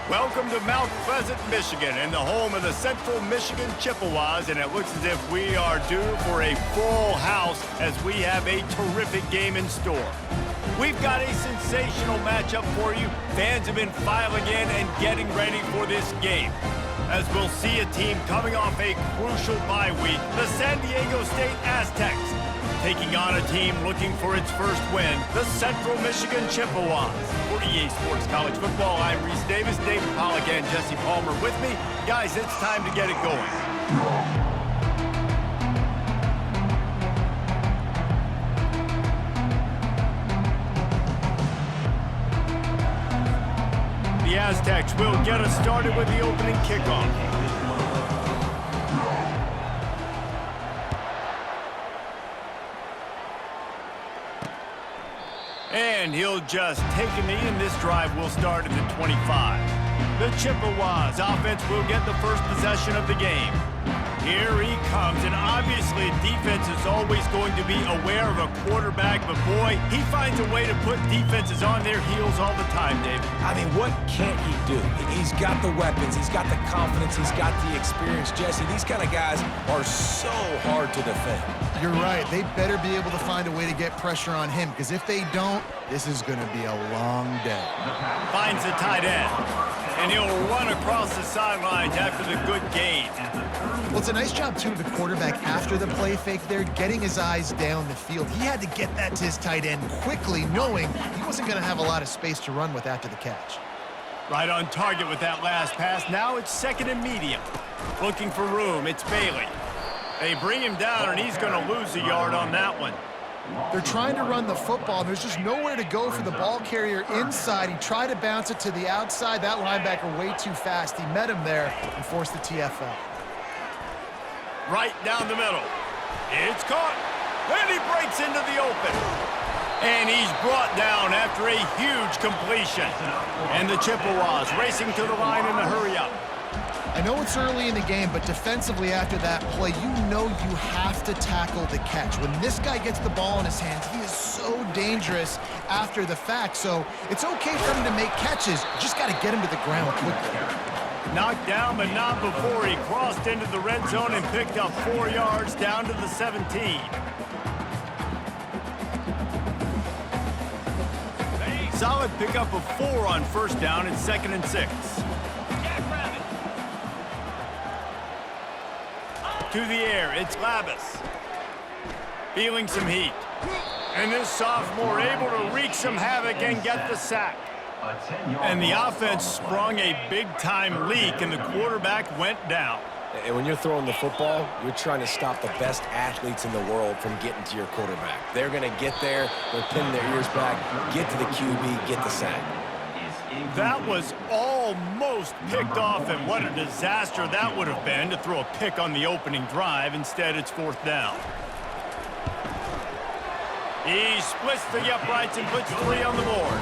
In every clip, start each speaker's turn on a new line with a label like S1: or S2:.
S1: Welcome to Mount Pleasant, Michigan, and the home of the Central Michigan Chippewas, and it looks as if we are due for a full house as we have a terrific game in store. We've got a sensational matchup for you. Fans have been filing in and getting ready for this game, as we'll see a team coming off a crucial bye week, the San Diego State Aztecs, taking on a team looking for its first win, the Central Michigan Chippewas. For EA Sports College Football, I'm Reese Davis, David Pollack, and Jesse Palmer with me. Guys, it's time to get it going. The Aztecs will get us started with the opening kickoff. And he'll just take a knee, and this drive will start at the 25. The Chippewas offense will get the first possession of the game. Here he comes, and obviously defense is always going to be aware of a quarterback, but boy, he finds a way to put defenses on their heels all the time, David.
S2: I mean, what can't he do? He's got the weapons, he's got the confidence, he's got the experience. Jesse, these kind of guys are so hard to defend.
S3: You're right. They better be able to find a way to get pressure on him, because if they don't, this is going to be a long day.
S1: Finds the tight end, and he'll run across the sidelines after the good gain.
S3: Well, it's a nice job, too, of the quarterback after the play fake there, getting his eyes down the field. He had to get that to his tight end quickly, knowing he wasn't going to have a lot of space to run with after the catch.
S1: Right on target with that last pass. Now it's second and medium. Looking for room. It's Bailey. They bring him down, and he's going to lose a yard on that one.
S3: They're trying to run the football, and there's just nowhere to go for the ball carrier inside. He tried to bounce it to the outside. That linebacker way too fast. He met him there and forced the TFL.
S1: Right down the middle. It's caught. And he breaks into the open. And he's brought down after a huge completion. And the Chippewas racing to the line in the hurry-up.
S3: I know it's early in the game, but defensively after that play, you know you have to tackle the catch. When this guy gets the ball in his hands, he is so dangerous after the fact. So it's okay for him to make catches. You just got to get him to the ground quickly.
S1: Knocked down, but not before he crossed into the red zone and picked up 4 yards down to the 17. Solid pickup of 4 on first down and 2nd and 6. To the air, it's Labus. Feeling some heat. And this sophomore able to wreak some havoc and get the sack. And the offense sprung a big-time leak, and the quarterback went down.
S2: And when you're throwing the football, you're trying to stop the best athletes in the world from getting to your quarterback. They're going to get there, they'll pin their ears back, get to the QB, get the sack.
S1: That was almost picked off, and what a disaster that would have been to throw a pick on the opening drive. Instead, it's 4th down. He splits the uprights and puts 3 on the board.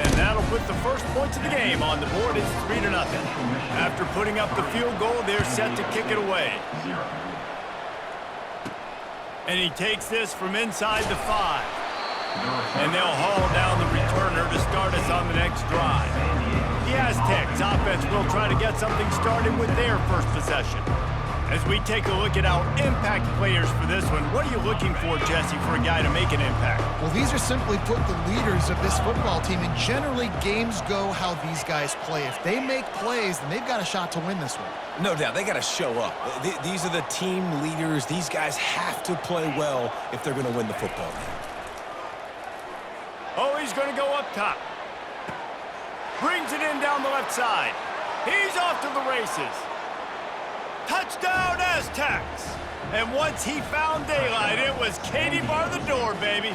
S1: And that'll put the first points of the game on the board. It's 3-0. After putting up the field goal, they're set to kick it away. And he takes this from inside the 5. And they'll haul down the returner to start us on the next drive. The Aztecs offense will try to get something started with their first possession. As we take a look at our impact players for this one, what are you looking for, Jesse, for a guy to make an impact?
S3: Well, these are simply put the leaders of this football team, and generally games go how these guys play. If they make plays, then they've got a shot to win this one.
S2: No doubt, they got to show up. These are the team leaders. These guys have to play well if they're going to win the football game.
S1: Oh, he's going to go up top. Brings it in down the left side. He's off to the races. Touchdown, Aztecs! And once he found daylight, it was Katie bar the door, baby.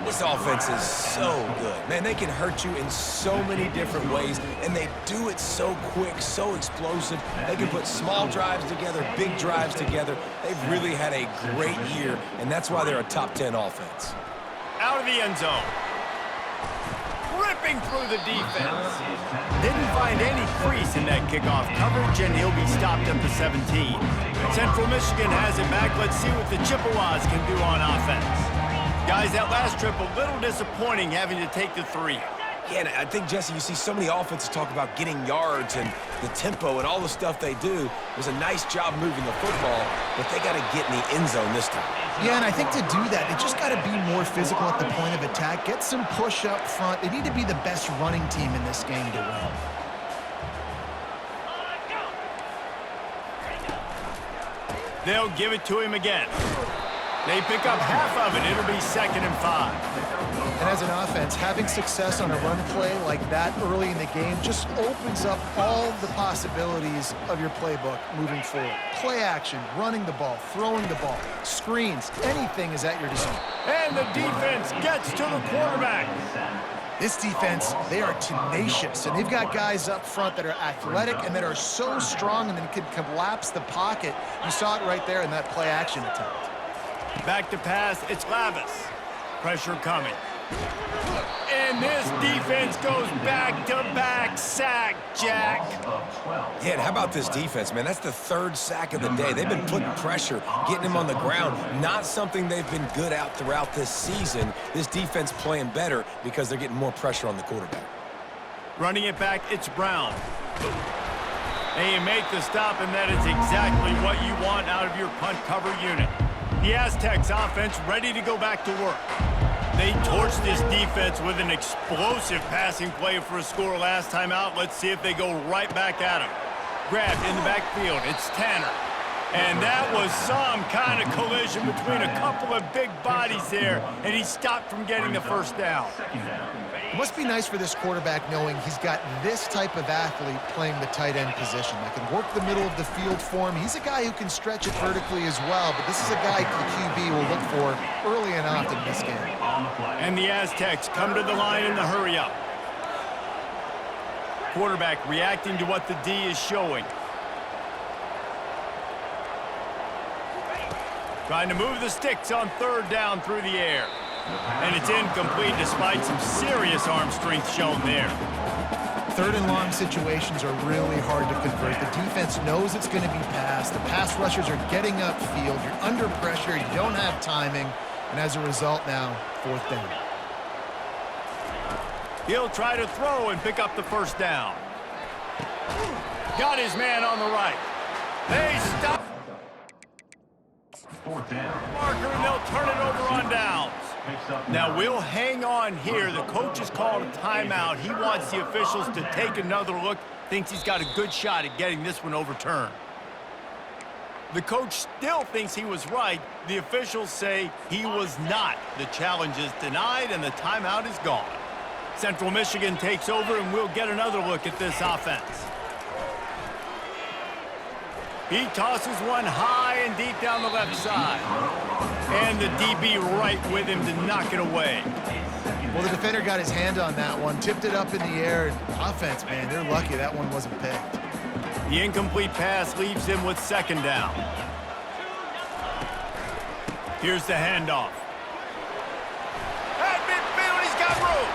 S2: This offense is so good. Man, they can hurt you in so many different ways, and they do it so quick, so explosive. They can put small drives together, big drives together. They've really had a great year, and that's why they're a top 10 offense.
S1: Out of the end zone. Ripping through the defense. Didn't find any crease in that kickoff coverage, and he'll be stopped at the 17. Central Michigan has it back. Let's see what the Chippewas can do on offense. Guys, that last trip a little disappointing having to take the 3.
S2: Yeah, and I think, Jesse, you see so many offenses talk about getting yards and the tempo and all the stuff they do. It was a nice job moving the football, but they got to get in the end zone this time.
S3: Yeah, and I think to do that, they just got to be more physical at the point of attack, get some push up front. They need to be the best running team in this game to win.
S1: They'll give it to him again. They pick up half of it. It'll be 2nd and 5.
S3: And as an offense, having success on a run play like that early in the game just opens up all the possibilities of your playbook moving forward. Play action, running the ball, throwing the ball, screens, anything is at your disposal.
S1: And the defense gets to the quarterback.
S3: This defense, they are tenacious, and they've got guys up front that are athletic and that are so strong and then can collapse the pocket. You saw it right there in that play action attempt.
S1: Back to pass, it's Lavis. Pressure coming. And this defense goes back-to-back sack, Jack.
S2: Yeah, and how about this defense, man? That's the 3rd sack of the day. They've been putting pressure, getting him on the ground. Not something they've been good at throughout this season. This defense playing better because they're getting more pressure on the quarterback.
S1: Running it back, it's Brown. They make the stop, and that is exactly what you want out of your punt cover unit. The Aztecs offense ready to go back to work. They torched this defense with an explosive passing play for a score last time out. Let's see if they go right back at him. Grabbed in the backfield, it's Tanner. And that was some kind of collision between a couple of big bodies there, and he stopped from getting the first down.
S3: It must be nice for this quarterback knowing he's got this type of athlete playing the tight end position that can work the middle of the field for him. He's a guy who can stretch it vertically as well, but this is a guy the QB will look for early and often in this game.
S1: And the Aztecs come to the line in the hurry-up. Quarterback reacting to what the D is showing. Trying to move the sticks on 3rd down through the air. And it's incomplete despite some serious arm strength shown there.
S3: 3rd and long situations are really hard to convert. The defense knows it's going to be passed. The pass rushers are getting upfield. You're under pressure. You don't have timing. And as a result now, 4th down.
S1: He'll try to throw and pick up the first down. Got his man on the right. They stop.
S4: 4th down.
S1: Marker, and they'll turn it over on downs. Now we'll hang on here. The coach has called a timeout. He wants the officials to take another look. Thinks he's got a good shot at getting this one overturned. The coach still thinks he was right. The officials say he was not. The challenge is denied and the timeout is gone. Central Michigan takes over and we'll get another look at this offense. He tosses one high and deep down the left side. And the DB right with him to knock it away.
S3: Well, the defender got his hand on that one, tipped it up in the air. Offense, man, they're lucky that one wasn't picked.
S1: The incomplete pass leaves him with 2nd down. Here's the handoff. At midfield, he's got room.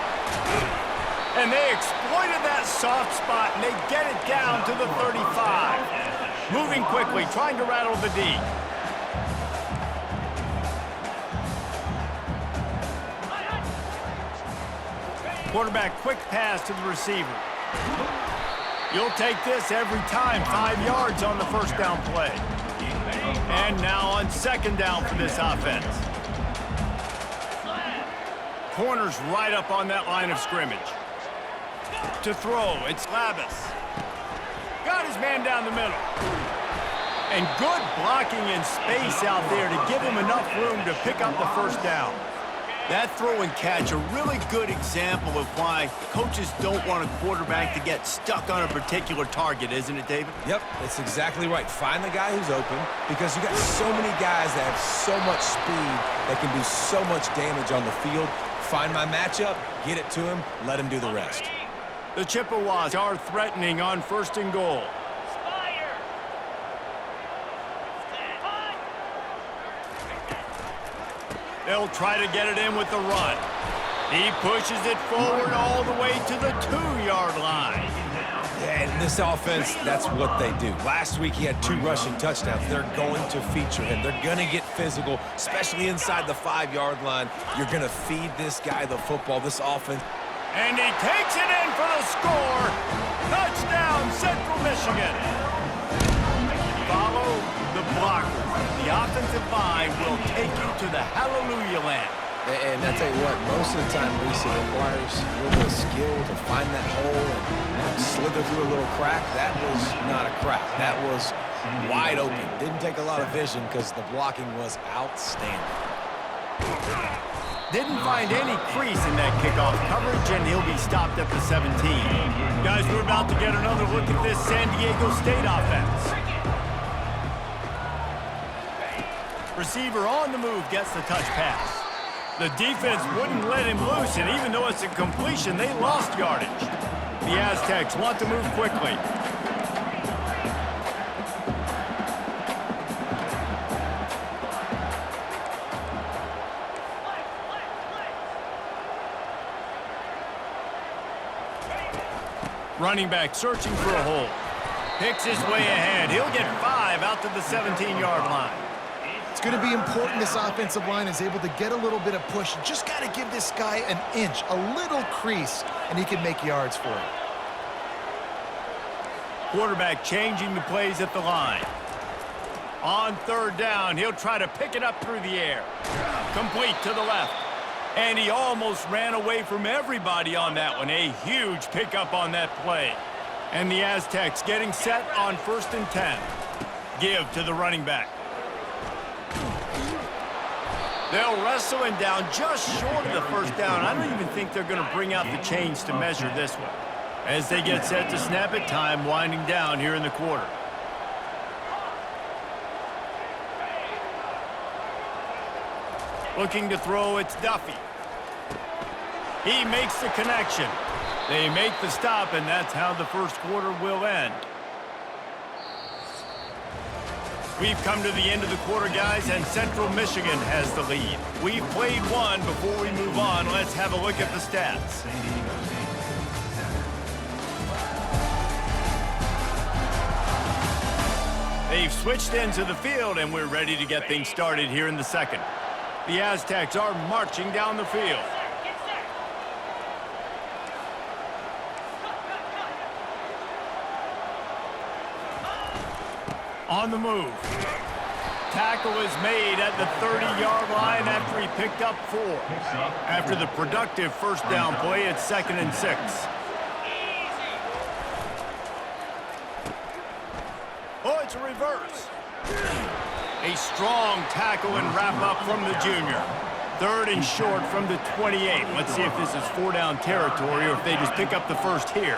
S1: And they exploited that soft spot, and they get it down to the 35. Moving quickly, trying to rattle the D. Quarterback, quick pass to the receiver. You'll take this every time. 5 yards on the first down play. And now on 2nd down for this offense. Corners right up on that line of scrimmage. To throw, it's Lavis. Got his man down the middle. And good blocking in space out there to give him enough room to pick up the first down. That throw and catch, a really good example of why coaches don't want a quarterback to get stuck on a particular target, isn't it, David?
S2: Yep, that's exactly right. Find the guy who's open because you got so many guys that have so much speed that can do so much damage on the field. Find my matchup, get it to him, let him do the rest.
S1: The Chippewas are threatening on 1st and goal. They'll try to get it in with the run. He pushes it forward all the way to the 2-yard line.
S2: And this offense, that's what they do. Last week, he had 2 rushing touchdowns. They're going to feature him. They're going to get physical, especially inside the 5-yard line. You're going to feed this guy the football. This offense
S1: And he takes it in for the score. Touchdown, Central Michigan. Follow the blocker. The offensive line will take you to the hallelujah land.
S2: And I tell you what, most of the time, Reese, it requires a little bit of skill to find that hole and slither through a little crack. That was not a crack. That was wide open. Didn't take a lot of vision because the blocking was outstanding.
S1: Didn't find any crease in that kickoff coverage, and he'll be stopped at the 17. Guys, we're about to get another look at this San Diego State offense. Receiver on the move gets the touch pass. The defense wouldn't let him loose, and even though it's a completion, they lost yardage. The Aztecs want to move quickly. Running back searching for a hole. Picks his way ahead. He'll get 5 out to the 17-yard line.
S3: It's going to be important this offensive line is able to get a little bit of push. Just got to give this guy an inch, a little crease, and he can make yards for it.
S1: Quarterback changing the plays at the line. On third down, he'll try to pick it up through the air. Complete to the left. And he almost ran away from everybody on that one. A huge pickup on that play. And the Aztecs getting set on 1st and 10. Give to the running back. They'll wrestle him down just short of the first down. I don't even think they're going to bring out the chains to measure this one. As they get set to snap it, time winding down here in the quarter. Looking to throw, it's Duffy. He makes the connection. They make the stop, and that's how the first quarter will end. We've come to the end of the quarter, guys, and Central Michigan has the lead. We've played one. Before we move on, let's have a look at the stats. They've switched into the field, and we're ready to get things started here in the second. The Aztecs are marching down the field. On the move. Tackle is made at the 30-yard line after he picked up 4. After the productive first down play, it's 2nd and 6. Oh, it's a reverse. A strong tackle and wrap up from the junior. 3rd and short from the 28. Let's see if this is 4-down territory or if they just pick up the first here.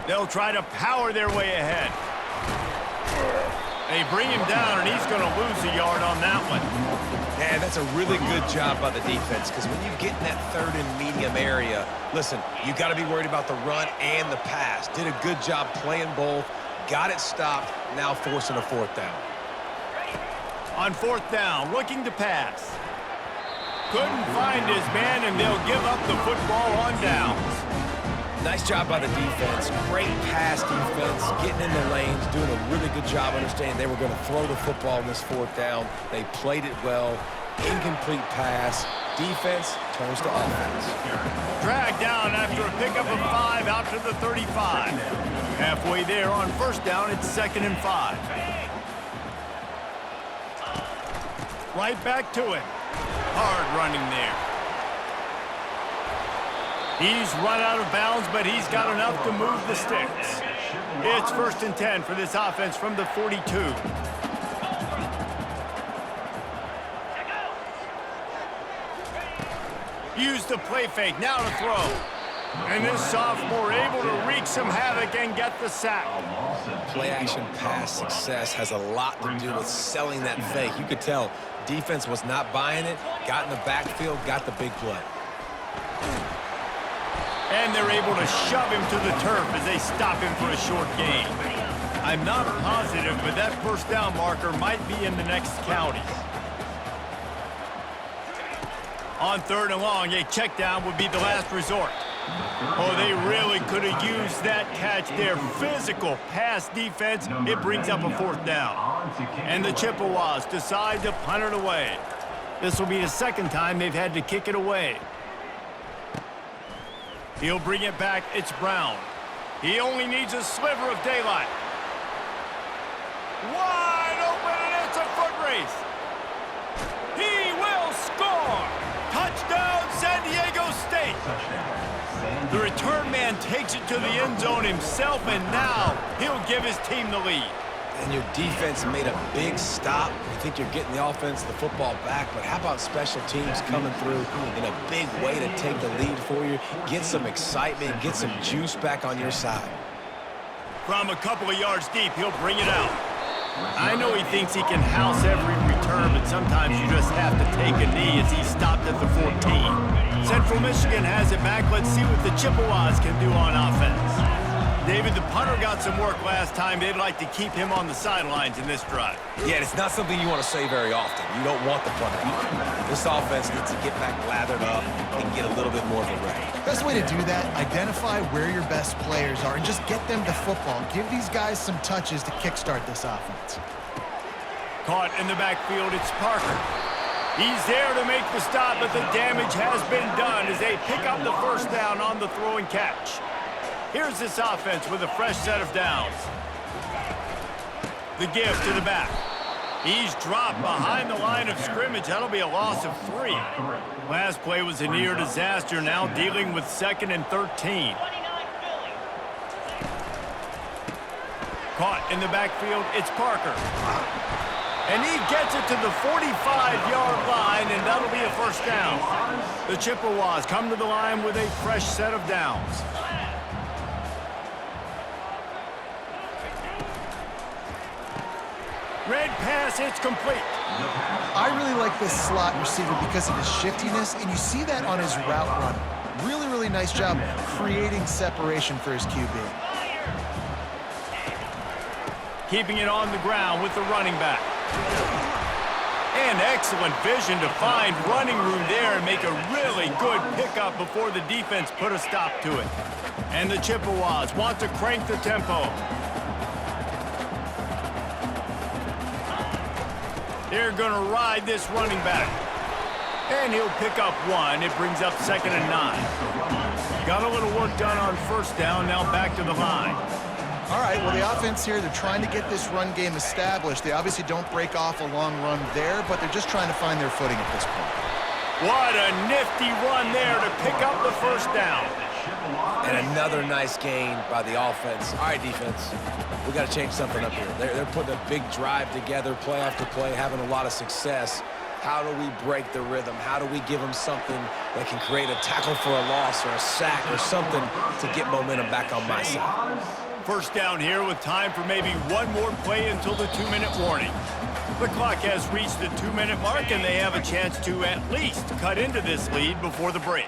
S1: They'll try to power their way ahead. They bring him down, and he's going to lose a yard on that one.
S2: Man, that's a really good job by the defense, because when you get in that 3rd and medium area, listen, you got to be worried about the run and the pass. Did a good job playing both, got it stopped, now forcing a 4th down.
S1: On 4th down, looking to pass. Couldn't find his man, and they'll give up the football on downs.
S2: Nice job by the defense. Great pass defense, getting in the lanes, doing a really good job understanding they were going to throw the football in this 4th down. They played it well. Incomplete pass. Defense turns to offense.
S1: Dragged down after a pickup of 5 out to the 35. Halfway there on 1st down, it's 2nd and 5. Right back to him. Hard running there. He's run out of bounds, but he's got enough to move the sticks. It's 1st and 10 for this offense from the 42. Use the play fake, now to throw. And this sophomore able to wreak some havoc and get the sack.
S2: Play-action pass success has a lot to do with selling that fake. You could tell defense was not buying it, got in the backfield, got the big play.
S1: And they're able to shove him to the turf as they stop him for a short gain. I'm not positive, but that 1st down marker might be in the next county. On 3rd and long, a check down would be the last resort. Oh, they really could have used that catch there. Physical pass defense. It brings up a 4th down. And the Chippewas decide to punt it away. This will be the second time they've had to kick it away. He'll bring it back. It's Brown. He only needs a sliver of daylight. Wide open, and it's a foot race. He will score. Touchdown, San Diego State. The return man takes it to the end zone himself, and now he'll give his team the lead.
S2: And your defense made a big stop. You think you're getting the offense, the football back, but how about special teams coming through in a big way to take the lead for you, get some excitement, get some juice back on your side.
S1: From a couple of yards deep, he'll bring it out. I know he thinks he can house every return, but sometimes you just have to take a knee as he stopped at the 14. Central Michigan has it back. Let's see what the Chippewas can do on offense. David, the punter got some work last time. They'd like to keep him on the sidelines in this drive.
S2: Yeah, it's not something you want to say very often. You don't want the punter. This offense needs to get back lathered up and get a little bit more of a rep.
S3: Best way to do that, identify where your best players are and just get them the football. Give these guys some touches to kickstart this offense.
S1: Caught in the backfield, it's Parker. He's there to make the stop, but the damage has been done as they pick up the first down on the throw and catch. Here's this offense with a fresh set of downs. The give to the back. He's dropped behind the line of scrimmage. That'll be a loss of 3. Last play was a near disaster, now dealing with 2nd and 13. Caught in the backfield, it's Parker. And he gets it to the 45-yard line, and that'll be a first down. The Chippewas come to the line with a fresh set of downs. Red pass, it's complete.
S3: I really like this slot receiver because of his shiftiness, and you see that on his route run. Really, really nice job creating separation for his QB.
S1: Keeping it on the ground with the running back. And excellent vision to find running room there and make a really good pickup before the defense put a stop to it. And the Chippewas want to crank the tempo. They're going to ride this running back. And he'll pick up 1. It brings up 2nd and 9. Got a little work done on first down, now back to the line.
S3: All right, well, the offense here, they're trying to get this run game established. They obviously don't break off a long run there, but they're just trying to find their footing at this point.
S1: What a nifty run there to pick up the first down.
S2: And another nice gain by the offense. All right, defense, we got to change something up here. They're putting a big drive together, play after play, having a lot of success. How do we break the rhythm? How do we give them something that can create a tackle for a loss or a sack or something to get momentum back on my side?
S1: First down here with time for maybe one more play until the 2-minute warning. The clock has reached the 2-minute mark, and they have a chance to at least cut into this lead before the break.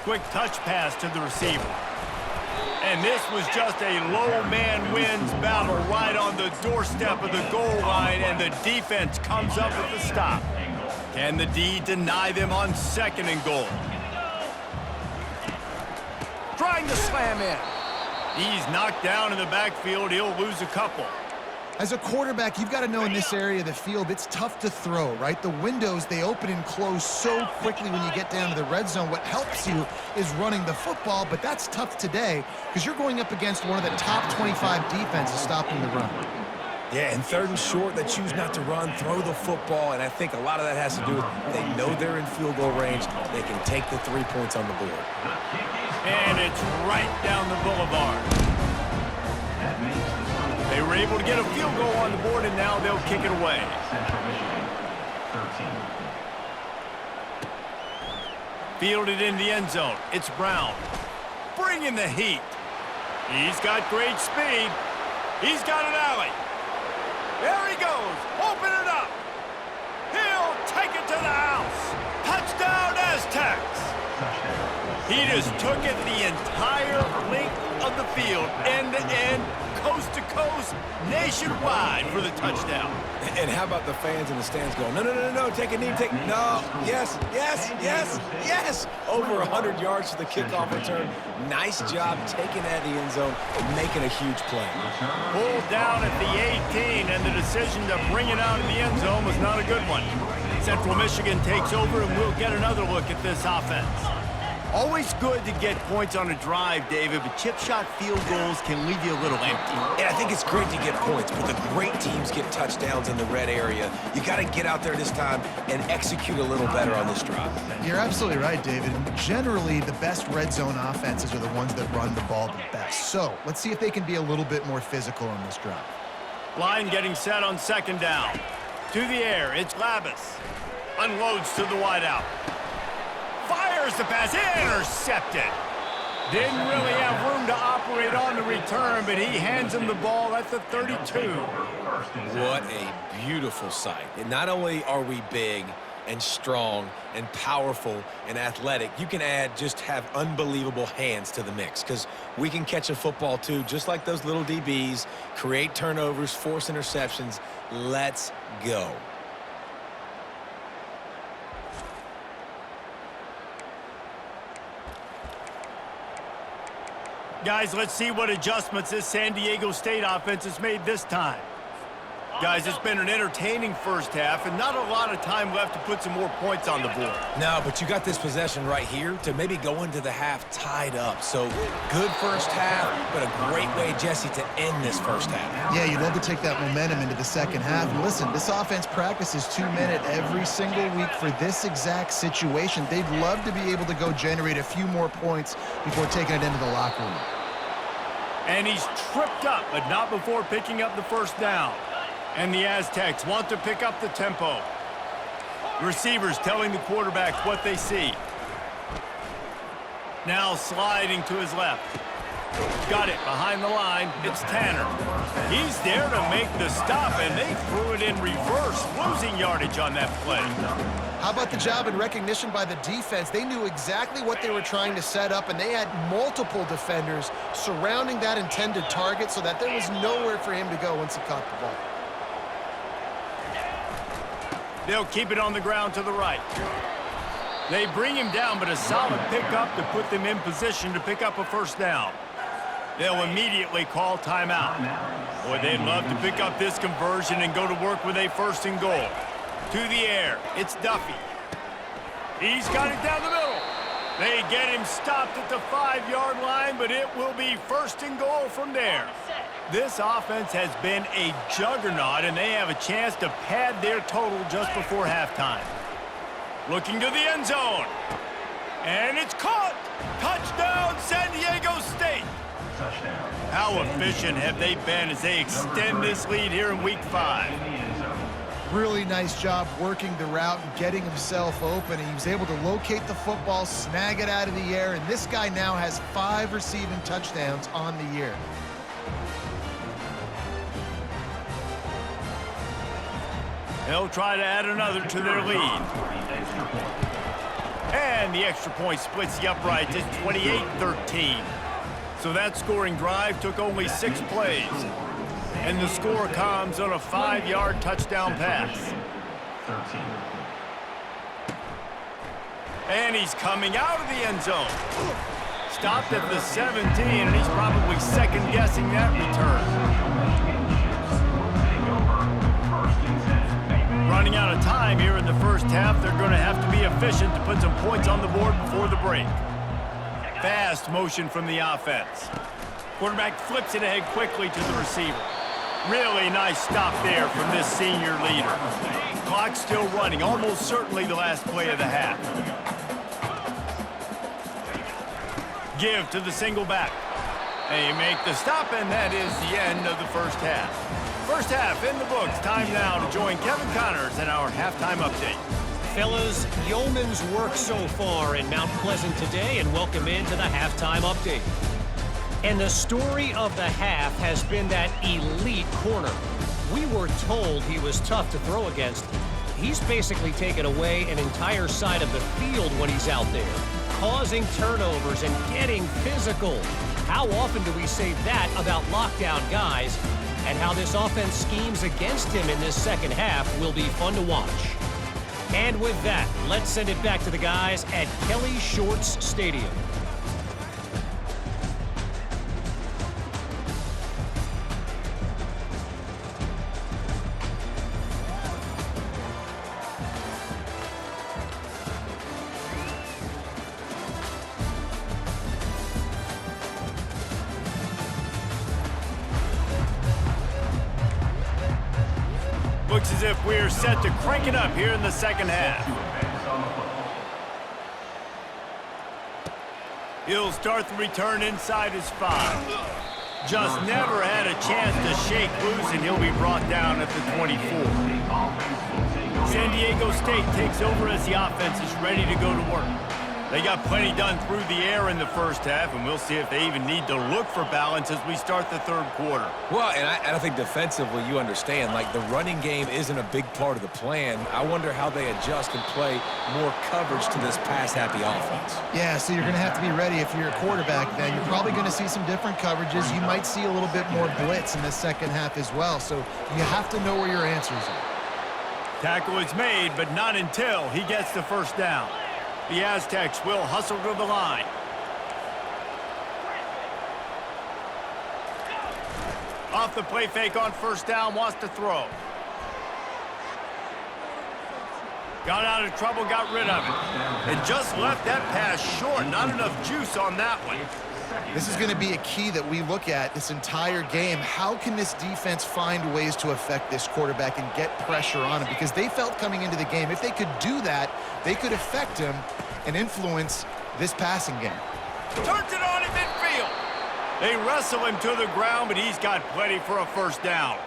S1: Quick touch pass to the receiver. And this was just a low man wins battle right on the doorstep of the goal line, and the defense comes up with the stop. Can the D deny them on 2nd and goal? Trying to slam in. He's knocked down in the backfield. He'll lose a couple.
S3: As a quarterback, you've got to know in this area of the field, it's tough to throw, right? The windows, they open and close so quickly when you get down to the red zone. What helps you is running the football, but that's tough today because you're going up against one of the top 25 defenses stopping the run.
S2: Yeah, and 3rd and short, they choose not to run, throw the football, and I think a lot of that has to do with they know they're in field goal range. They can take the 3 points on the board.
S1: And it's right down the boulevard. They were able to get a field goal on the board, and now they'll kick it away. Fielded in the end zone. It's Brown. Bringing the heat. He's got great speed. He's got an alley. There he goes. Open it up. He'll take it to the house. Touchdown, Aztecs. He just took it the entire length of the field, end to end, coast to coast, nationwide for the touchdown.
S2: And how about the fans in the stands going, no, no, no, no, no, take a knee, take, no, yes, yes, yes, yes. Over 100 yards to the kickoff return. Nice job taking that in the end zone and making a huge play.
S1: Pulled down at the 18, and the decision to bring it out in the end zone was not a good one. Central Michigan takes over, and we'll get another look at this offense. Always good to get points on a drive, David, but chip shot field goals can leave you a little empty.
S2: Yeah, I think it's great to get points, but the great teams get touchdowns in the red area. You got to get out there this time and execute a little better on this drive.
S3: You're absolutely right, David. Generally, the best red zone offenses are the ones that run the ball the best. So let's see if they can be a little bit more physical on this drive.
S1: Line getting set on second down. To the air, it's Labus. Unloads to the wideout. Fires the pass, intercepted. Didn't really have room to operate on the return, but he hands him the ball at the 32.
S2: What a beautiful sight. And not only are we big and strong and powerful and athletic, you can just have unbelievable hands to the mix, because we can catch a football too, just like those little DBs, create turnovers, force interceptions. Let's go.
S1: Guys, let's see what adjustments this San Diego State offense has made this time. Guys, it's been an entertaining first half and not a lot of time left to put some more points on the board.
S2: No, but you got this possession right here to maybe go into the half tied up. So good first half, but a great way, Jesse, to end this first half.
S3: Yeah, you'd love to take that momentum into the second half. And listen, this offense practices 2-minute every single week for this exact situation. They'd love to be able to go generate a few more points before taking it into the locker room.
S1: And he's tripped up, but not before picking up the first down. And the Aztecs want to pick up the tempo. Receivers telling the quarterback what they see. Now sliding to his left. Got it behind the line. It's Tanner. He's there to make the stop, and they threw it in reverse, losing yardage on that play.
S3: How about the job and recognition by the defense? They knew exactly what they were trying to set up, and they had multiple defenders surrounding that intended target so that there was nowhere for him to go once he caught the ball.
S1: They'll keep it on the ground to the right. They bring him down, but a solid pickup to put them in position to pick up a first down. They'll immediately call timeout. Boy, they'd love to pick up this conversion and go to work with a first and goal. To the air, it's Duffy. He's got it down the middle. They get him stopped at the 5-yard line, but it will be first and goal from there. This offense has been a juggernaut, and they have a chance to pad their total just before halftime. Looking to the end zone. And it's caught. Touchdown, San Diego State. Touchdown. How efficient have they been as they extend this lead here in Week 5?
S3: Really nice job working the route and getting himself open. He was able to locate the football, snag it out of the air, and this guy now has 5 receiving touchdowns on the year.
S1: They'll try to add another to their lead. And the extra point splits the uprights. It's 28-13. So that scoring drive took only 6 plays. And the score comes on a 5-yard touchdown pass. And he's coming out of the end zone. Stopped at the 17, and he's probably second-guessing that return. Running out of time here in the first half, they're going to have to be efficient to put some points on the board before the break. Fast motion from the offense. Quarterback flips it ahead quickly to the receiver. Really nice stop there from this senior leader. Clock still running, almost certainly the last play of the half. Give to the single back. They make the stop, and that is the end of the first half. First half in the books. Time now to join Kevin Connors in our halftime update.
S4: Fellas, yeoman's work so far in Mount Pleasant today, and welcome into the halftime update. And the story of the half has been that elite corner. We were told he was tough to throw against. He's basically taken away an entire side of the field when he's out there, causing turnovers and getting physical. How often do we say that about lockdown guys? and how this offense schemes against him in this second half will be fun to watch. And with that, let's send it back to the guys at Kelly Shorts Stadium.
S1: Looks as if we're set to crank it up here in the second half. He'll start the return inside his 5. Just never had a chance to shake loose, and he'll be brought down at the 24. San Diego State takes over as the offense is ready to go to work. They got plenty done through the air in the first half, and we'll see if they even need to look for balance as we start the third quarter.
S2: Well, and I think defensively, you understand, like the running game isn't a big part of the plan. I wonder how they adjust and play more coverage to this pass-happy offense.
S3: Yeah, so you're going to have to be ready if you're a quarterback then. You're probably going to see some different coverages. You might see a little bit more blitz in the second half as well, so you have to know where your answers are.
S1: Tackle is made, but not until he gets the first down. The Aztecs will hustle to the line. Off the play fake on first down, wants to throw. Got out of trouble, got rid of it. And just left that pass short. Not enough juice on that one.
S3: This is going to be a key that we look at this entire game. How can this defense find ways to affect this quarterback and get pressure on him? Because they felt coming into the game, if they could do that, they could affect him and influence this passing game.
S1: Turns it on in midfield. They wrestle him to the ground, but he's got plenty for a first down.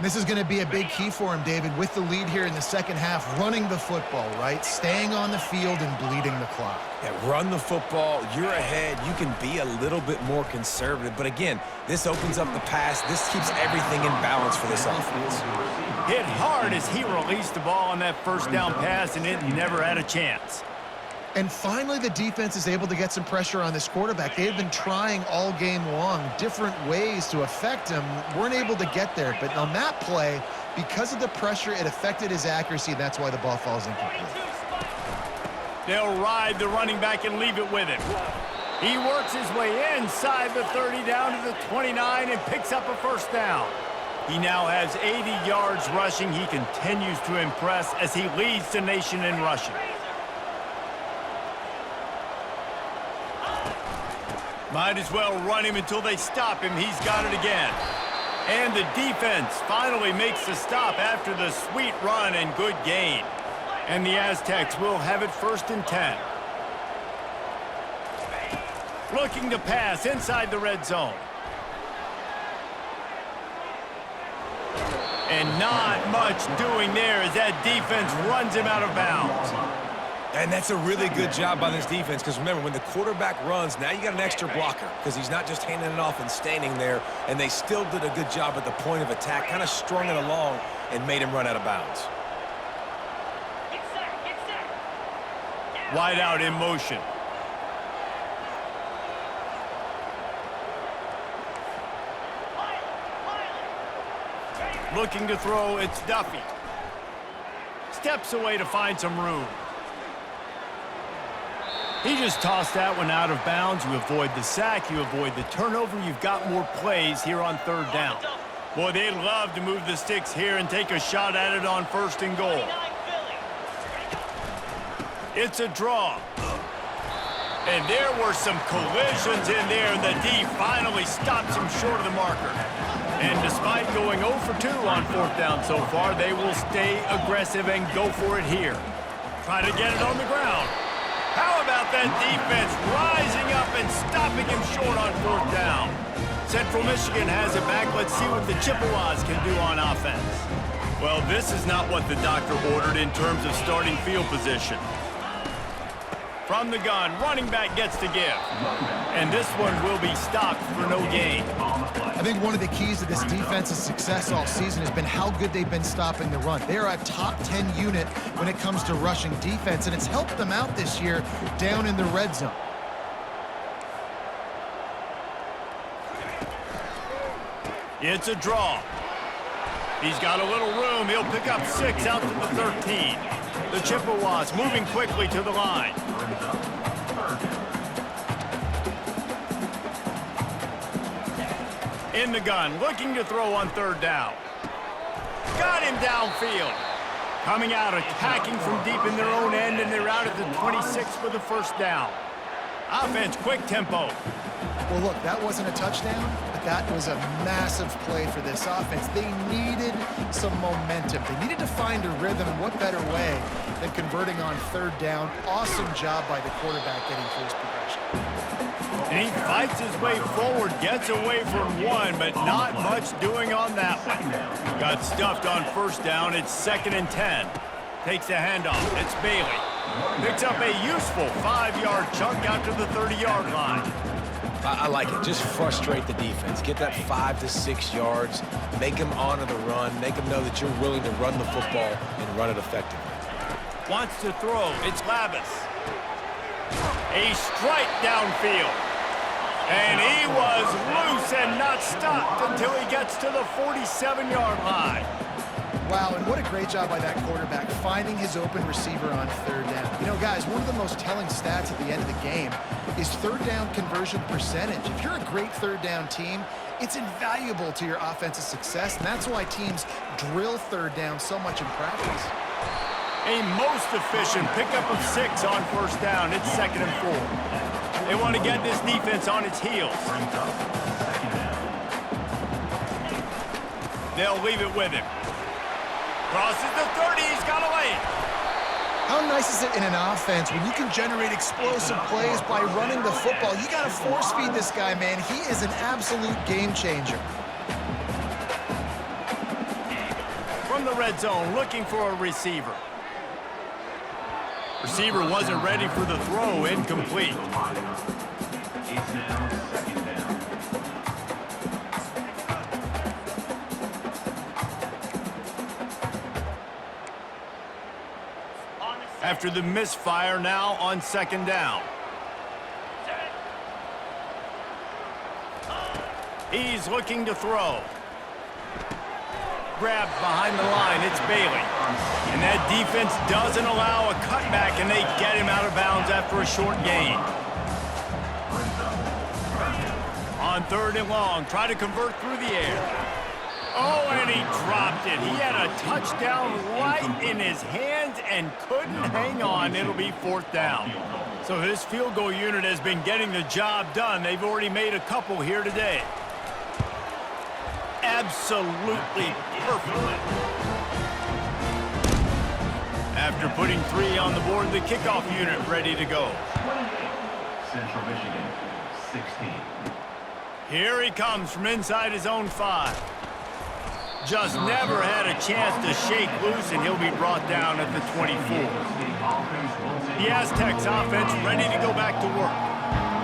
S3: This is going to be a big key for him, David, with the lead here in the second half, running the football, right? Staying on the field and bleeding the clock.
S2: Yeah, run the football. You're ahead. You can be a little bit more conservative. But again, this opens up the pass. This keeps everything in balance for this offense.
S1: Hit hard as he released the ball on that first down pass, and it never had a chance.
S3: And finally, the defense is able to get some pressure on this quarterback. They had been trying all game long different ways to affect him. Weren't able to get there. But on that play, because of the pressure, it affected his accuracy. That's why the ball falls incomplete.
S1: They'll ride the running back and leave it with him. He works his way inside the 30 down to the 29 and picks up a first down. He now has 80 yards rushing. He continues to impress as he leads the nation in rushing. Might as well run him until they stop him. He's got it again. And the defense finally makes the stop after the sweet run and good gain. And the Aztecs will have it 1st and 10. Looking to pass inside the red zone. And not much doing there as that defense runs him out of bounds.
S2: And that's a really good job by this defense because remember, when the quarterback runs, now you got an extra blocker because he's not just handing it off and standing there, and they still did a good job at the point of attack, kind of strung it along and made him run out of bounds.
S1: Wide out in motion. Looking to throw, it's Duffy. Steps away to find some room. He just tossed that one out of bounds. You avoid the sack, you avoid the turnover. You've got more plays here on 3rd down. Boy, they'd love to move the sticks here and take a shot at it on 1st and goal. It's a draw. And there were some collisions in there, and the D finally stops him short of the marker. And despite going 0 for 2 on 4th down so far, they will stay aggressive and go for it here. Try to get it on the ground. How about that defense rising up and stopping him short on 4th down? Central Michigan has it back. Let's see what the Chippewas can do on offense. Well, this is not what the doctor ordered in terms of starting field position. From the gun, running back gets to give. And this one will be stopped for no gain.
S3: I think one of the keys to this defense's success all season has been how good they've been stopping the run. They're a top 10 unit when it comes to rushing defense, and it's helped them out this year down in the red zone.
S1: It's a draw. He's got a little room. He'll pick up 6 out to the 13. The Chippewas moving quickly to the line. In the gun, looking to throw on 3rd down. Got him downfield. Coming out, attacking from deep in their own end, and they're out at the 26 for the 1st down. Offense, quick tempo.
S3: Well, look, that wasn't a touchdown, but that was a massive play for this offense. They needed some momentum. They needed to find a rhythm, and what better way than converting on 3rd down. Awesome job by the quarterback getting through his progression.
S1: And he fights his way forward, gets away from 1, but not much doing on that one. Got stuffed on 1st down. It's 2nd and 10. Takes the handoff. It's Bailey. Picks up a useful 5-yard chunk out to the 30-yard line.
S2: I like it. Just frustrate the defense. Get that 5 to 6 yards. Make them honor the run. Make them know that you're willing to run the football and run it effectively.
S1: Wants to throw. It's Lavis. A strike downfield. And he was loose and not stopped until he gets to the 47-yard line.
S3: Wow, and what a great job by that quarterback finding his open receiver on 3rd down. You know, guys, one of the most telling stats at the end of the game is 3rd down conversion percentage. If you're a great 3rd down team, it's invaluable to your offensive success, and that's why teams drill 3rd down so much in practice.
S1: A most efficient pickup of 6 on 1st down. It's 2nd and 4. They want to get this defense on its heels. They'll leave it with him. Crosses the 30, he's got a lane.
S3: How nice is it in an offense when you can generate explosive plays by running the football? You got to force feed this guy, man. He is an absolute game changer.
S1: From the red zone, looking for a receiver. Receiver wasn't ready for the throw, incomplete. After the misfire, now on 2nd down. He's looking to throw. Grabbed behind the line, it's Bailey. And that defense doesn't allow a cutback, and they get him out of bounds after a short gain. On 3rd and long, try to convert through the air. Oh, and he dropped it. He had a touchdown right in his hands and couldn't hang on. It'll be 4th down. So this field goal unit has been getting the job done. They've already made a couple here today. Absolutely perfect. After putting 3 on the board, the kickoff unit ready to go.
S5: Central Michigan, 16.
S1: Here he comes from inside his own 5. Just never had a chance to shake loose, and he'll be brought down at the 24. The Aztecs offense ready to go back to work.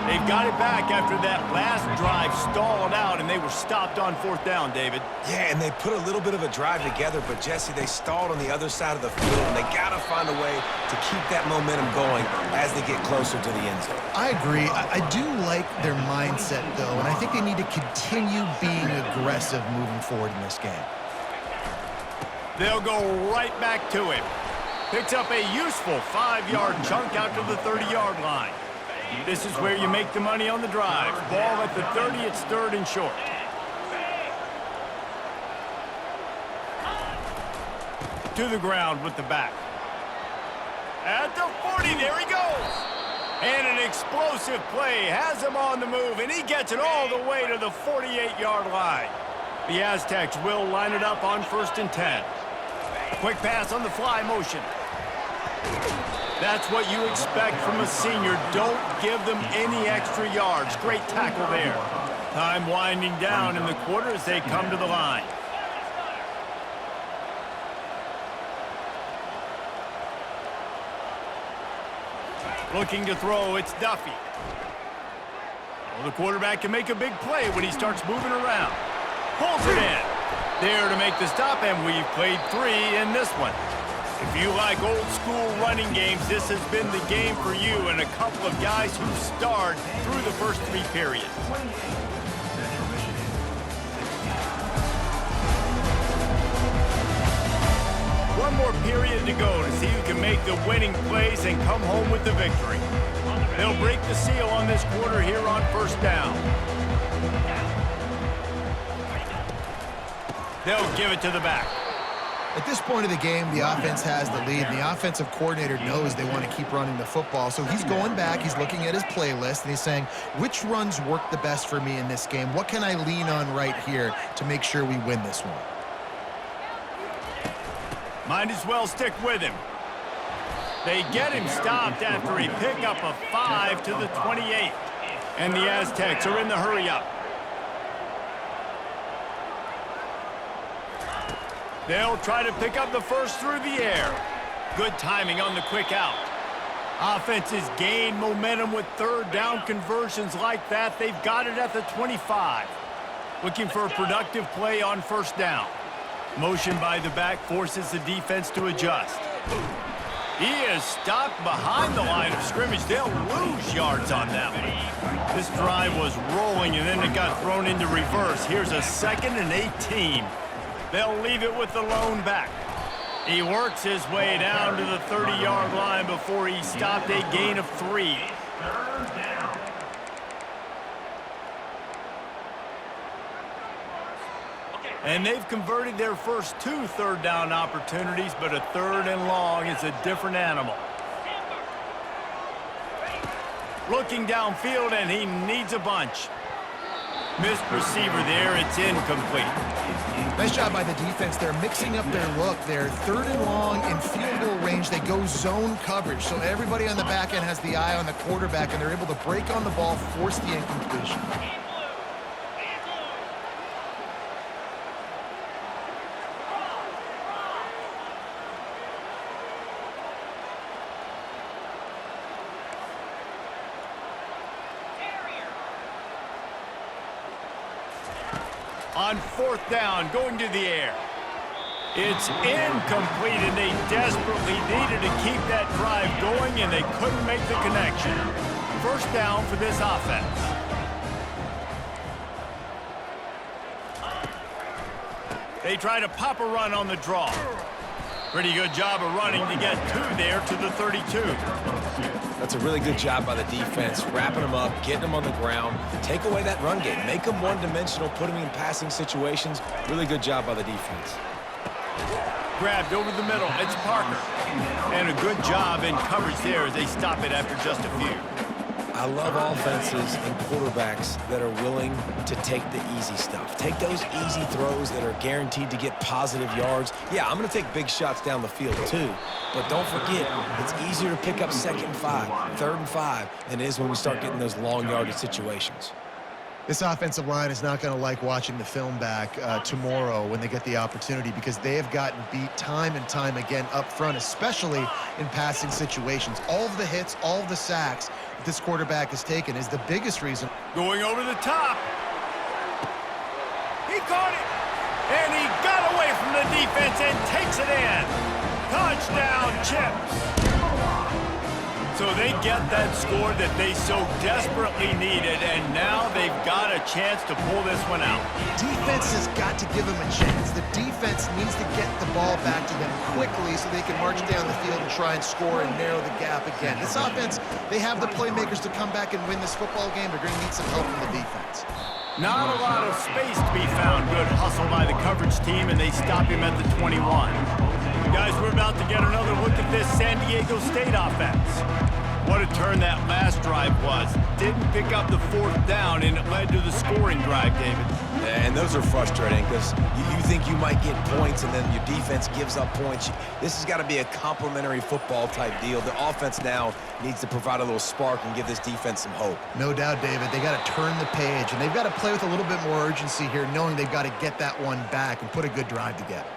S1: They've got it back after that last drive stalled out, and they were stopped on 4th down, David.
S2: Yeah, and they put a little bit of a drive together, but, Jesse, they stalled on the other side of the field, and they got to find a way to keep that momentum going as they get closer to the end zone.
S3: I agree. I do like their mindset, though, and I think they need to continue being aggressive moving forward in this game.
S1: They'll go right back to him. Picks up a useful 5-yard chunk out to the 30-yard line. This is where you make the money on the drive. Ball at the 30, it's 3rd and short. To the ground with the back. At the 40, there he goes. And an explosive play has him on the move, and he gets it all the way to the 48-yard line. The Aztecs will line it up on 1st and 10. Quick pass on the fly motion. That's what you expect from a senior. Don't give them any extra yards. Great tackle there. Time winding down in the quarter as they come to the line. Looking to throw, it's Duffy. Well, the quarterback can make a big play when he starts moving around. Pulls it in. There to make the stop, and we've played 3 in this one. If you like old school running games, this has been the game for you and a couple of guys who starred through the first 3 periods. more period to go to see who can make the winning plays and come home with the victory. They'll break the seal on this quarter here on first down. They'll give it to the back.
S3: At this point of the game, the offense has the lead, and the offensive coordinator knows they want to keep running the football. So he's going back, he's looking at his playlist, and he's saying, which runs work the best for me in this game? What can I lean on right here to make sure we win this one?
S1: Might as well stick with him. They get him stopped after he picked up a 5 to the 28. And the Aztecs are in the hurry-up. They'll try to pick up the first through the air. Good timing on the quick out. Offenses gain momentum with third down conversions like that. They've got it at the 25. Looking for a productive play on first down. Motion by the back forces the defense to adjust. He is stopped behind the line of scrimmage. They'll lose yards on that one. This drive was rolling, and then it got thrown into reverse. Here's a 2nd and 18. They'll leave it with the lone back. He works his way down to the 30-yard line before he stopped, a gain of 3. And they've converted their first 2 third-down opportunities, but a 3rd and long is a different animal. Looking downfield, and he needs a bunch. Missed receiver there. It's incomplete.
S3: Nice job by the defense. They're mixing up their look. They're 3rd and long in field goal range. They go zone coverage. So everybody on the back end has the eye on the quarterback, and they're able to break on the ball, force the incompletion.
S1: On 4th down, going to the air. It's incomplete, and they desperately needed to keep that drive going, and they couldn't make the connection. First down for this offense. They try to pop a run on the draw. Pretty good job of running to get 2 there to the 32.
S2: That's a really good job by the defense, wrapping them up, getting them on the ground. Take away that run game. Make them one-dimensional, put them in passing situations. Really good job by the defense.
S1: Grabbed over the middle. It's Parker. And a good job in coverage there as they stop it after just a few.
S2: I love offenses and quarterbacks that are willing to take the easy stuff. Take those easy throws that are guaranteed to get positive yards. Yeah, I'm going to take big shots down the field too, but don't forget, it's easier to pick up 2nd and 5, 3rd and 5 than it is when we start getting those long yardage situations.
S3: This offensive line is not going to like watching the film back tomorrow when they get the opportunity, because they have gotten beat time and time again up front, especially in passing situations. All of the hits, all of the sacks that this quarterback has taken is the biggest reason.
S1: Going over the top. He caught it. And he got away from the defense and takes it in. Touchdown, Chips. So they get that score that they so desperately needed, and now they've got a chance to pull this one out.
S3: Defense has got to give them a chance. The defense needs to get the ball back to them quickly so they can march down the field and try and score and narrow the gap again. This offense, they have the playmakers to come back and win this football game. They're going to need some help from the defense.
S1: Not a lot of space to be found. Good hustle by the coverage team, and they stop him at the 21. Guys, we're about to get another look at this San Diego State offense. What a turn that last drive was. Didn't pick up the 4th down, and it led to the scoring drive, David.
S2: And those are frustrating because you think you might get points and then your defense gives up points. This has got to be a complementary football type deal. The offense now needs to provide a little spark and give this defense some hope.
S3: No doubt, David. They got to turn the page, and they've got to play with a little bit more urgency here, knowing they've got to get that one back and put a good drive together.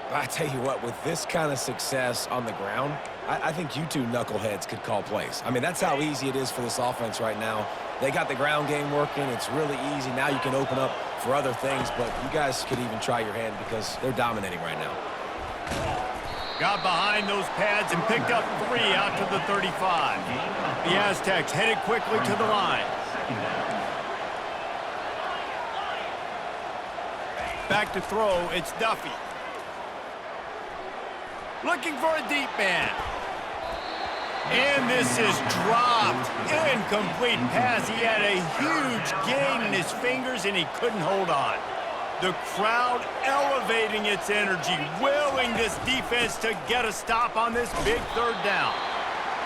S2: I tell you what, with this kind of success on the ground, I think you two knuckleheads could call plays. I mean, that's how easy it is for this offense right now. They got the ground game working. It's really easy. Now you can open up for other things, but you guys could even try your hand because they're dominating right now.
S1: Got behind those pads and picked up 3 out to the 35. The Aztecs headed quickly to the line. Back to throw, it's Duffy. Looking for a deep man. And this is dropped. Incomplete pass. He had a huge gain in his fingers, and he couldn't hold on. The crowd elevating its energy, willing this defense to get a stop on this big third down.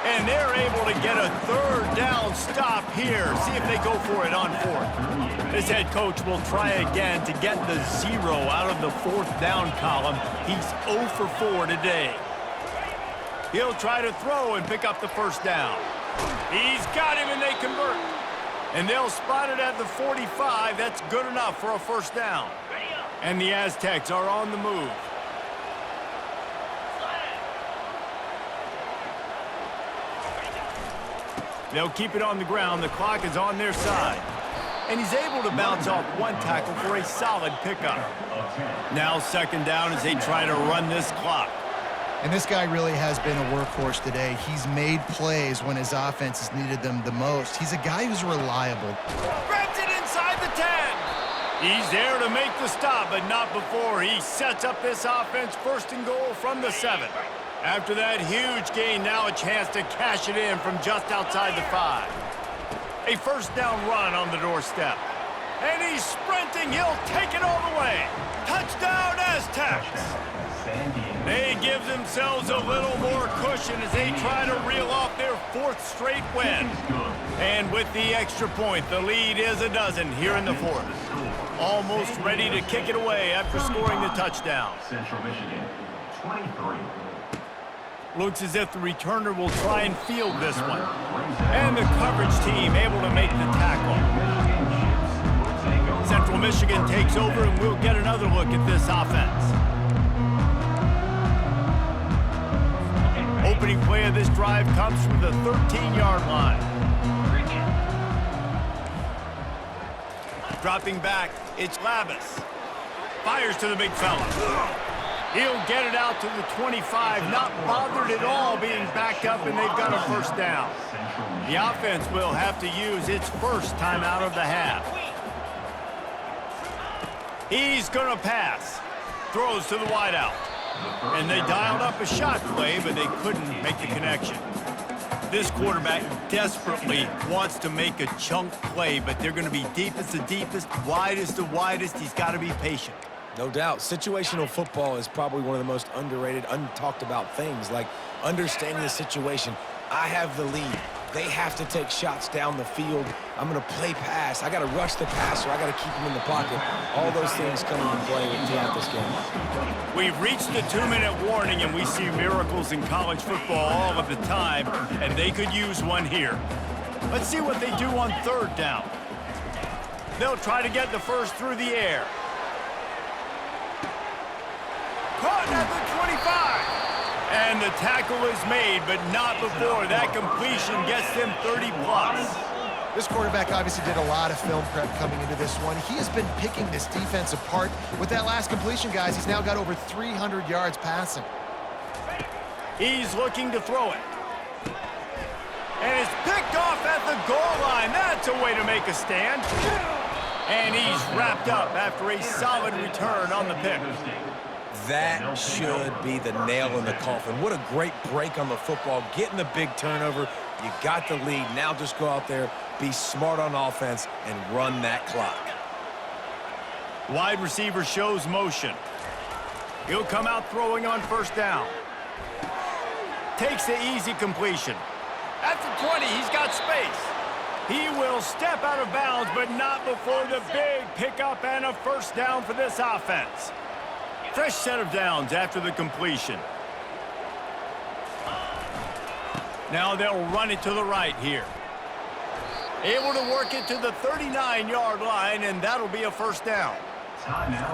S1: And they're able to get a third down stop here. See if they go for it on fourth. This head coach will try again to get the 0 out of the fourth down column. He's 0 for 4 today. He'll try to throw and pick up the first down. He's got him, and they convert. And they'll spot it at the 45. That's good enough for a first down. And the Aztecs are on the move. They'll keep it on the ground. The clock is on their side. And he's able to bounce off one tackle for a solid pickup. Now second down as they try to run this clock.
S3: And this guy really has been a workhorse today. He's made plays when his offense has needed them the most. He's a guy who's reliable.
S1: Grabs it inside the 10. He's there to make the stop, but not before he sets up this offense first and goal from the 7. After that huge gain, now a chance to cash it in from just outside the 5. A first down run on the doorstep. And he's sprinting. He'll take it all the way. Touchdown, Aztecs. They give themselves a little more cushion as they try to reel off their 4th straight win. And with the extra point, the lead is a dozen here in the 4th. Almost ready to kick it away after scoring the touchdown.
S5: Central Michigan, 23.
S1: Looks as if the returner will try and field this one. And the coverage team able to make the tackle. Central Michigan takes over, and we'll get another look at this offense. Opening play of this drive comes from the 13-yard line. Dropping back, it's Labus. Fires to the big fella. He'll get it out to the 25, not bothered at all being backed up, and they've got a first down. The offense will have to use its first timeout of the half. He's going to pass. Throws to the wideout. And they dialed up a shot play, but they couldn't make the connection. This quarterback desperately wants to make a chunk play, but they're going to be deepest to deepest, widest to widest. He's got to be patient.
S2: No doubt. Situational football is probably one of the most underrated, untalked about things, like understanding the situation. I have the lead. They have to take shots down the field. I'm going to play pass. I got to rush the passer. I got to keep him in the pocket. All those things come into play throughout this game.
S1: We've reached the 2-minute warning, and we see miracles in college football all of the time, and they could use one here. Let's see what they do on third down. They'll try to get the first through the air. Caught at the 25. And the tackle is made, but not before that completion gets them 30-plus.
S3: This quarterback obviously did a lot of film prep coming into this one. He has been picking this defense apart. With that last completion, guys, he's now got over 300 yards passing.
S1: He's looking to throw it. And it's picked off at the goal line. That's a way to make a stand. And he's wrapped up after a solid return on the pick.
S2: That should be the nail in the coffin. What a great break on the football. Getting the big turnover. You got the lead. Now just go out there, be smart on offense, and run that clock.
S1: Wide receiver shows motion. He'll come out throwing on first down. Takes the easy completion. At the 20, he's got space. He will step out of bounds, but not before the big pickup and a first down for this offense. Fresh set of downs after the completion. Now they'll run it to the right here. Able to work it to the 39-yard line, and that'll be a first down.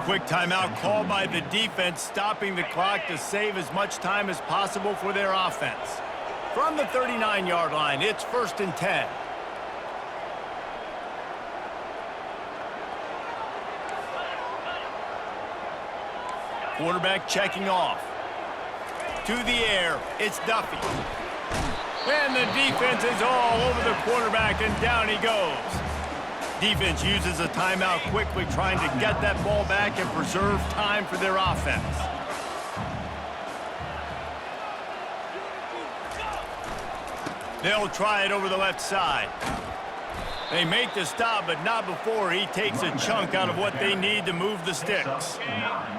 S1: Quick timeout called by the defense, stopping the clock to save as much time as possible for their offense. From the 39-yard line, it's 1st and 10. Quarterback checking off. To the air, it's Duffy. And the defense is all over the quarterback, and down he goes. Defense uses a timeout quickly, trying to get that ball back and preserve time for their offense. They'll try it over the left side. They make the stop, but not before he takes a chunk out of what they need to move the sticks.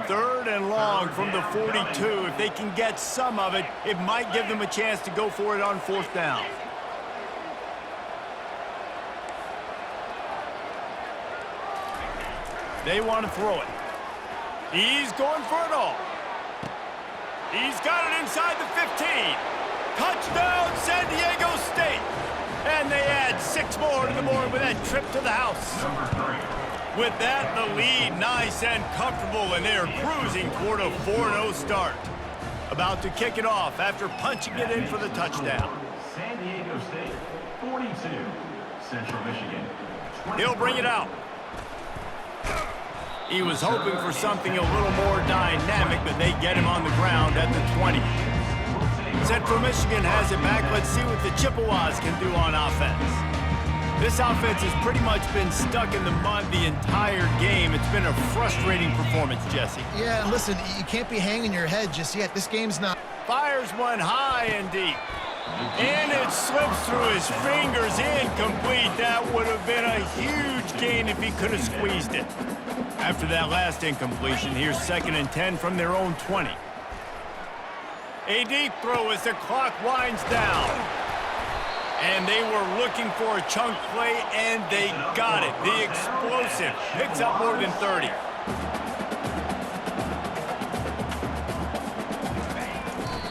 S1: 3rd and long from the 42. If they can get some of it, it might give them a chance to go for it on 4th down. They want to throw it. He's going for it all. He's got it inside the 15. Touchdown, San Diego State. And they add 6 more to the board with that trip to the house. With that, the lead nice and comfortable, and they're cruising toward a 4-0 start. About to kick it off after punching it in for the touchdown.
S5: San Diego State, 42. Central Michigan, 20.
S1: He'll bring it out. He was hoping for something a little more dynamic, but they get him on the ground at the 20. Central Michigan has it back. Let's see what the Chippewas can do on offense. This offense has pretty much been stuck in the mud the entire game. It's been a frustrating performance, Jesse.
S3: Yeah, and listen, you can't be hanging your head just yet. This game's not...
S1: Fires one high and deep. And it slips through his fingers, incomplete. That would have been a huge gain if he could have squeezed it. After that last incompletion, here's 2nd and 10 from their own 20. A deep throw as the clock winds down. And they were looking for a chunk play, and they got it. The explosive picks up more than 30.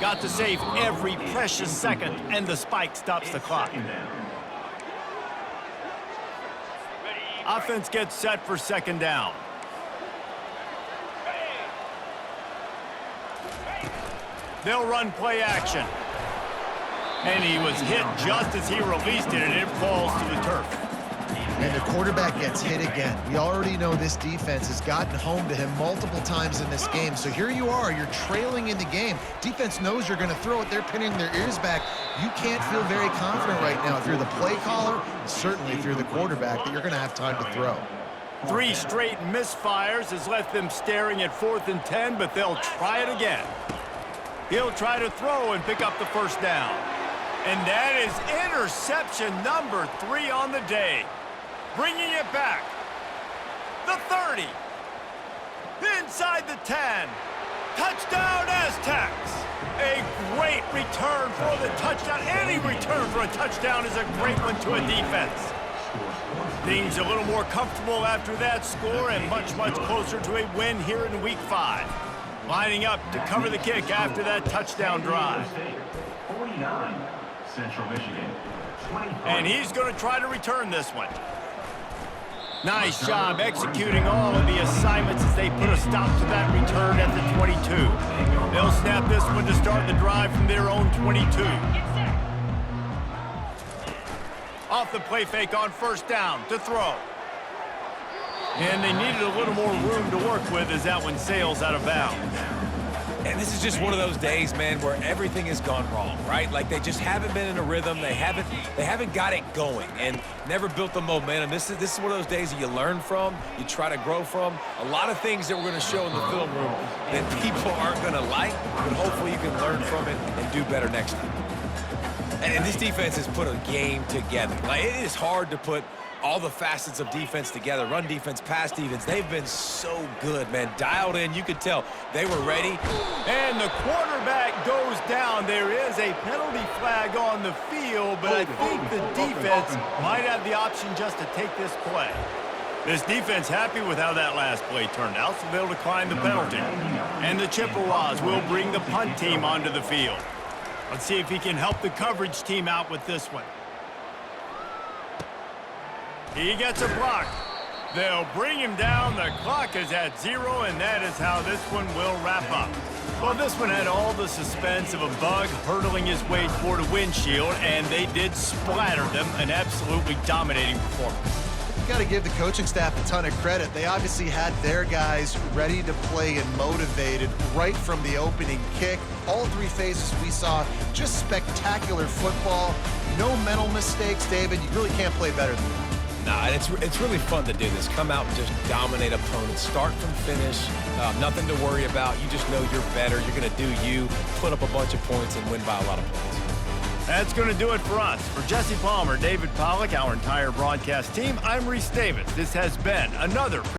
S1: Got to save every precious second, and the spike stops the clock. Offense gets set for 2nd down. They'll run play action. And he was hit just as he released it, and it falls to the turf.
S3: And the quarterback gets hit again. We already know this defense has gotten home to him multiple times in this game. So here you are, you're trailing in the game. Defense knows you're going to throw it. They're pinning their ears back. You can't feel very confident right now if you're the play caller, certainly if you're the quarterback, that you're going to have time to throw.
S1: 3 straight misfires has left them staring at 4th and 10, but they'll try it again. He'll try to throw and pick up the 1st down. And that is interception number 3 on the day. Bringing it back. The 30. Inside the 10. Touchdown Aztecs. A great return for the touchdown. Any return for a touchdown is a great one to a defense. Things a little more comfortable after that score and much, much closer to a win here in Week 5. Lining up to cover the kick after that touchdown drive.
S5: 49. Central Michigan, 23.
S1: And he's going to try to return this one. Nice job executing all of the assignments as they put a stop to that return at the 22. They'll snap this one to start the drive from their own 22. Off the play fake on 1st down to throw. And they needed a little more room to work with as that one sails out of bounds.
S2: And this is just one of those days, man, where everything has gone wrong, right? Like they just haven't been in a rhythm. They haven't got it going and never built the momentum. This is one of those days that you learn from, you try to grow from. A lot of things that we're going to show in the film room that people aren't going to like, but hopefully you can learn from it and do better next time. And this defense has put a game together. Like it is hard to put all the facets of defense together, run defense, pass defense. They've been so good, man. Dialed in, you could tell they were ready.
S1: And the quarterback goes down. There is a penalty flag on the field, but I think the defense might have the option just to take this play. This defense happy with how that last play turned out, so they'll decline the penalty. And the Chippewas will bring the punt team onto the field. Let's see if he can help the coverage team out with this one. He gets a block. They'll bring him down. The clock is at 0, and that is how this one will wrap up. Well, this one had all the suspense of a bug hurtling his way toward a windshield, and they did splatter them. An absolutely dominating performance.
S3: You got to give the coaching staff a ton of credit. They obviously had their guys ready to play and motivated right from the opening kick. All 3 phases we saw, just spectacular football. No mental mistakes, David. You really can't play better than that.
S2: Nah, and it's really fun to do this. Come out and just dominate opponents, start from finish, nothing to worry about. You just know you're better. You're going to do you, put up a bunch of points, and win by a lot of points.
S1: That's going to do it for us. For Jesse Palmer, David Pollack, our entire broadcast team, I'm Reese Davis. This has been another